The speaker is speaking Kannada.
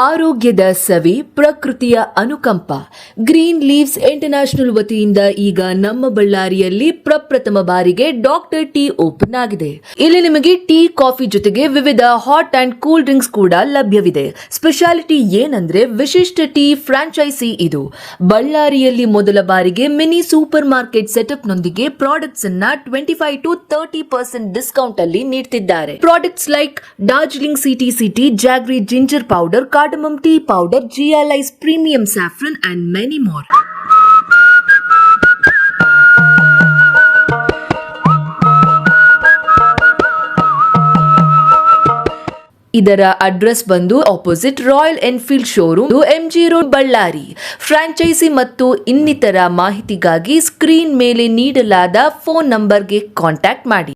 ಆರೋಗ್ಯದ ಸವಿ ಪ್ರಕೃತಿಯ ಅನುಕಂಪ ಗ್ರೀನ್ ಲೀವ್ಸ್ ಇಂಟರ್ನ್ಯಾಷನಲ್ ವತಿಯಿಂದ ಈಗ ನಮ್ಮ ಬಳ್ಳಾರಿಯಲ್ಲಿ ಪ್ರಪ್ರಥಮ ಬಾರಿಗೆ ಡಾಕ್ಟರ್ ಟೀ ಓಪನ್ ಆಗಿದೆ. ಇಲ್ಲಿ ನಿಮಗೆ ಟೀ, ಕಾಫಿ ಜೊತೆಗೆ ವಿವಿಧ ಹಾಟ್ ಅಂಡ್ ಕೂಲ್ ಡ್ರಿಂಕ್ಸ್ ಕೂಡ ಲಭ್ಯವಿದೆ. ಸ್ಪೆಷಾಲಿಟಿ ಏನಂದ್ರೆ ವಿಶಿಷ್ಟ ಟೀ ಫ್ರಾಂಚೈಸಿ ಇದು. ಬಳ್ಳಾರಿಯಲ್ಲಿ ಮೊದಲ ಬಾರಿಗೆ ಮಿನಿ ಸೂಪರ್ ಮಾರ್ಕೆಟ್ ಸೆಟಪ್ ನೊಂದಿಗೆ ಪ್ರಾಡಕ್ಟ್ಸ್ ಅನ್ನ 25 to 30% ಡಿಸ್ಕೌಂಟ್ ಅಲ್ಲಿ ನೀಡುತ್ತಿದ್ದಾರೆ. Products like Darjeeling city, jaggery ginger powder, cardamom tea powder, GLI's premium saffron and many more. ಇದರ ಅಡ್ರೆಸ್ ಬಂದು opposite Royal Enfield showroom, MG road, Bellary. Franchisee ಮತ್ತು ಇನ್ನಿತರ ಮಾಹಿತಿಗಾಗಿ ಸ್ಕ್ರೀನ್ ಮೇಲೆ ನೀಡಲಾದ ಫೋನ್ ನಂಬರ್ಗೆ ಕಾಂಟ್ಯಾಕ್ಟ್ ಮಾಡಿ.